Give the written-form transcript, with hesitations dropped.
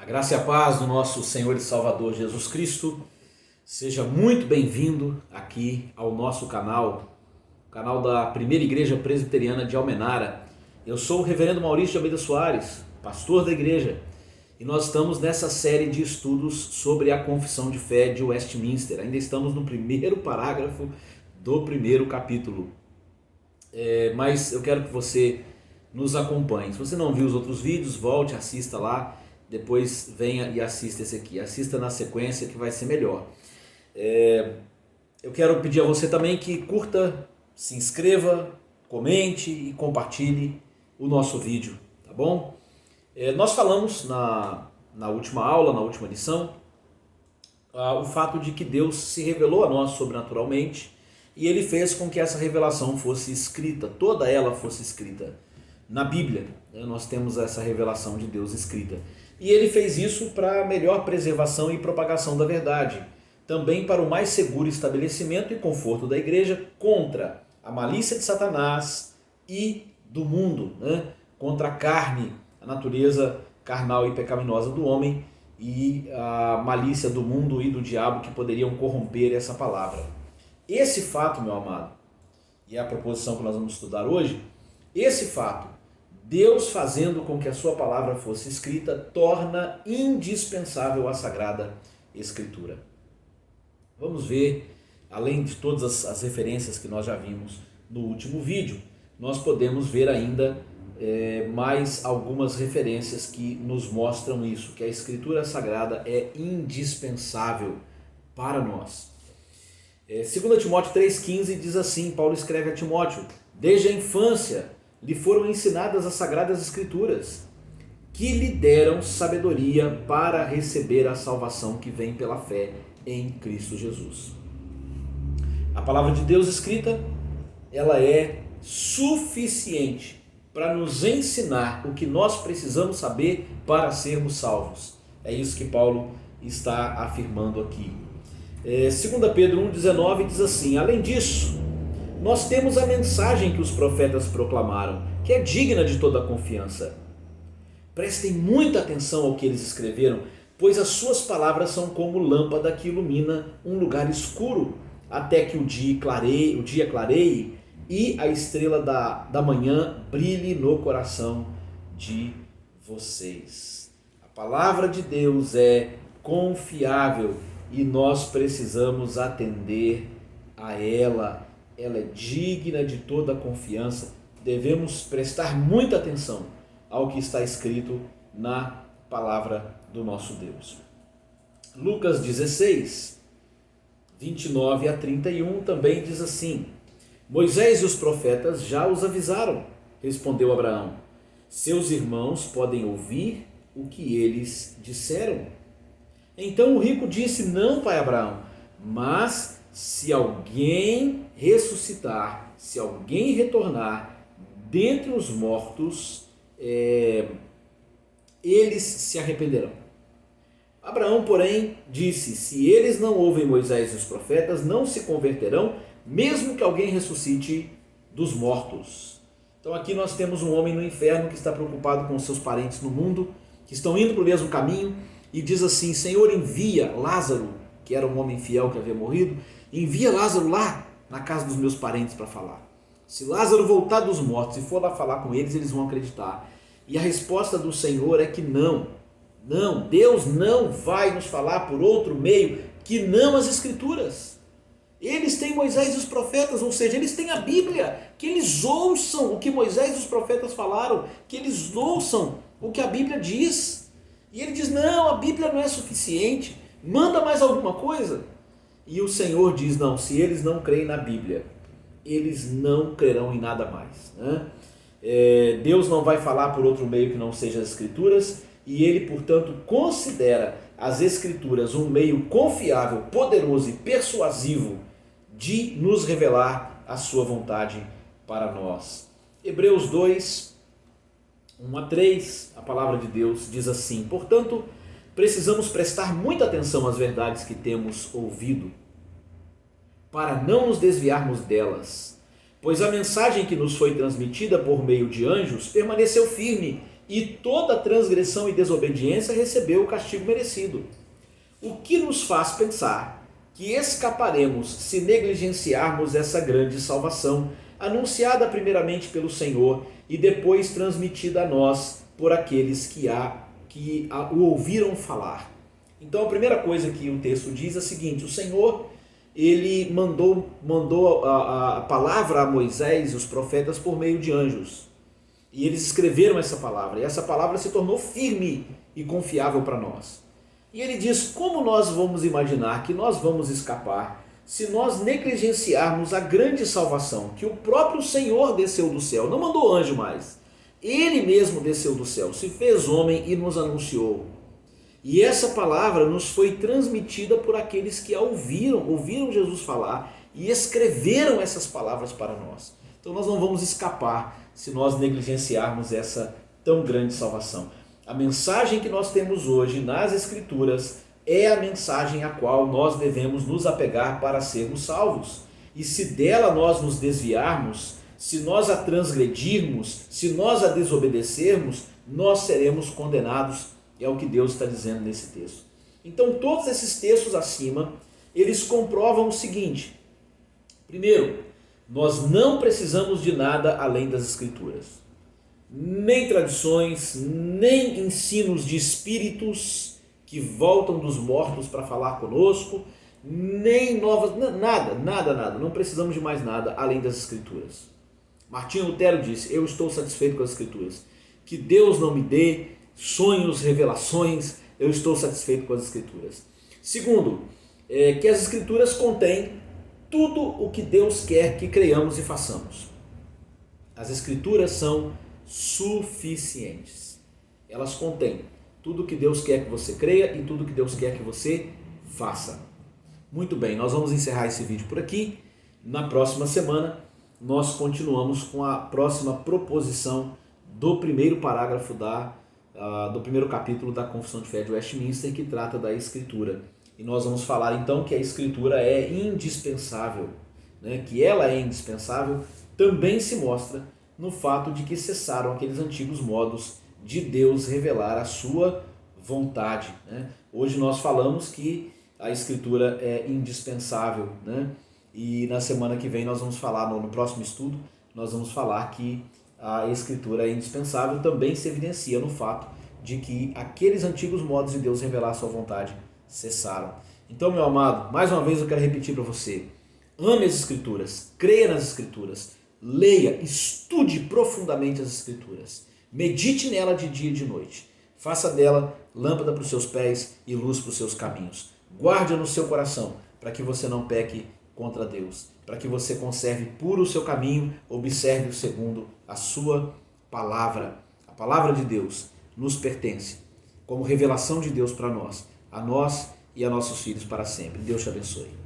A graça e a paz do nosso Senhor e Salvador Jesus Cristo. Seja muito bem-vindo aqui ao nosso canal, o canal da Primeira Igreja Presbiteriana de Almenara. Eu sou o reverendo Maurício de Almeida Soares, pastor da igreja, e nós estamos nessa série de estudos sobre a Confissão de Fé de Westminster. Ainda estamos no primeiro parágrafo do primeiro capítulo, mas eu quero que você nos acompanhe. Se você não viu os outros vídeos, volte, assista lá. Depois venha e assista esse aqui. Assista na sequência que vai ser melhor. Eu quero pedir a você também que curta, se inscreva, comente e compartilhe o nosso vídeo, tá bom? Nós falamos na última aula, na última lição, o fato de que Deus se revelou a nós sobrenaturalmente e Ele fez com que essa revelação fosse escrita, toda ela fosse escrita na Bíblia. Nós temos essa revelação de Deus escrita. E Ele fez isso para melhor preservação e propagação da verdade, também para o mais seguro estabelecimento e conforto da igreja contra a malícia de Satanás e do mundo, contra a carne, a natureza carnal e pecaminosa do homem e a malícia do mundo e do diabo que poderiam corromper essa palavra. Esse fato, meu amado, e é a proposição que nós vamos estudar hoje, esse fato, Deus fazendo com que a sua palavra fosse escrita, torna indispensável a Sagrada Escritura. Vamos ver, além de todas as referências que nós já vimos no último vídeo, nós podemos ver ainda mais algumas referências que nos mostram isso, que a Escritura Sagrada é indispensável para nós. 2 Timóteo 3,15 diz assim, Paulo escreve a Timóteo: desde a infância lhe foram ensinadas as Sagradas Escrituras, que lhe deram sabedoria para receber a salvação que vem pela fé em Cristo Jesus. A palavra de Deus escrita, ela é suficiente para nos ensinar o que nós precisamos saber para sermos salvos. É isso que Paulo está afirmando aqui. 2 Pedro 1,19 diz assim: além disso, nós temos a mensagem que os profetas proclamaram, que é digna de toda a confiança. Prestem muita atenção ao que eles escreveram, pois as suas palavras são como lâmpada que ilumina um lugar escuro, até que o dia clareie e a estrela da manhã brilhe no coração de vocês. A palavra de Deus é confiável e nós precisamos atender a ela. Ela é digna de toda confiança. Devemos prestar muita atenção ao que está escrito na palavra do nosso Deus. Lucas 16, 29 a 31 também diz assim: Moisés e os profetas já os avisaram, respondeu Abraão. Seus irmãos podem ouvir o que eles disseram. Então o rico disse: não, pai Abraão, mas se alguém ressuscitar, se alguém retornar dentre os mortos, eles se arrependerão. Abraão, porém, disse: se eles não ouvem Moisés e os profetas, não se converterão, mesmo que alguém ressuscite dos mortos. Então aqui nós temos um homem no inferno que está preocupado com seus parentes no mundo, que estão indo para o mesmo caminho, e diz assim: Senhor, envia Lázaro, que era um homem fiel que havia morrido, envia Lázaro lá na casa dos meus parentes para falar. Se Lázaro voltar dos mortos e for lá falar com eles, eles vão acreditar. E a resposta do Senhor é que não. Não, Deus não vai nos falar por outro meio que não as Escrituras. Eles têm Moisés e os profetas, ou seja, eles têm a Bíblia, que eles ouçam o que Moisés e os profetas falaram, que eles ouçam o que a Bíblia diz. E ele diz: não, a Bíblia não é suficiente, manda mais alguma coisa. E o Senhor diz: não, se eles não creem na Bíblia, eles não crerão em nada mais. Deus não vai falar por outro meio que não seja as Escrituras, e Ele, portanto, considera as Escrituras um meio confiável, poderoso e persuasivo de nos revelar a sua vontade para nós. Hebreus 2, 1 a 3, a palavra de Deus diz assim: portanto, precisamos prestar muita atenção às verdades que temos ouvido, para não nos desviarmos delas, pois a mensagem que nos foi transmitida por meio de anjos permaneceu firme e toda transgressão e desobediência recebeu o castigo merecido. O que nos faz pensar que escaparemos se negligenciarmos essa grande salvação, anunciada primeiramente pelo Senhor e depois transmitida a nós por aqueles que o ouviram falar. Então a primeira coisa que o texto diz é a seguinte: o Senhor, ele mandou a palavra a Moisés e os profetas por meio de anjos. E eles escreveram essa palavra, e essa palavra se tornou firme e confiável para nós. E ele diz: como nós vamos imaginar que nós vamos escapar se nós negligenciarmos a grande salvação que o próprio Senhor desceu do céu, não mandou anjo mais, ele mesmo desceu do céu, se fez homem e nos anunciou. E essa palavra nos foi transmitida por aqueles que a ouviram Jesus falar e escreveram essas palavras para nós. Então nós não vamos escapar se nós negligenciarmos essa tão grande salvação. A mensagem que nós temos hoje nas Escrituras é a mensagem a qual nós devemos nos apegar para sermos salvos. E se dela nós nos desviarmos, se nós a transgredirmos, se nós a desobedecermos, nós seremos condenados. É o que Deus está dizendo nesse texto. Então todos esses textos acima, eles comprovam o seguinte: primeiro, nós não precisamos de nada além das Escrituras. Nem tradições, nem ensinos de espíritos que voltam dos mortos para falar conosco, nem novas, nada. Não precisamos de mais nada além das Escrituras. Martinho Lutero disse: eu estou satisfeito com as Escrituras. Que Deus não me dê sonhos, revelações, eu estou satisfeito com as Escrituras. Segundo, que as Escrituras contêm tudo o que Deus quer que creiamos e façamos. As Escrituras são suficientes. Elas contêm tudo o que Deus quer que você creia e tudo o que Deus quer que você faça. Muito bem, nós vamos encerrar esse vídeo por aqui. Na próxima semana, nós continuamos com a próxima proposição do primeiro parágrafo do primeiro capítulo da Confissão de Fé de Westminster, que trata da Escritura. E nós vamos falar então que a Escritura é indispensável, né? Que ela é indispensável também se mostra no fato de que cessaram aqueles antigos modos de Deus revelar a sua vontade, né? Hoje nós falamos que a Escritura é indispensável, né? E na semana que vem nós vamos falar, no próximo estudo, nós vamos falar que a Escritura é indispensável, também se evidencia no fato de que aqueles antigos modos de Deus revelar a sua vontade cessaram. Então, meu amado, mais uma vez eu quero repetir para você: ame as Escrituras, creia nas Escrituras, leia, estude profundamente as Escrituras, medite nela de dia e de noite, faça dela lâmpada para os seus pés e luz para os seus caminhos. Guarde-a no seu coração, para que você não peque contra Deus, para que você conserve puro o seu caminho, observe-o segundo a sua palavra. A palavra de Deus nos pertence como revelação de Deus para nós, a nós e a nossos filhos para sempre. Deus te abençoe.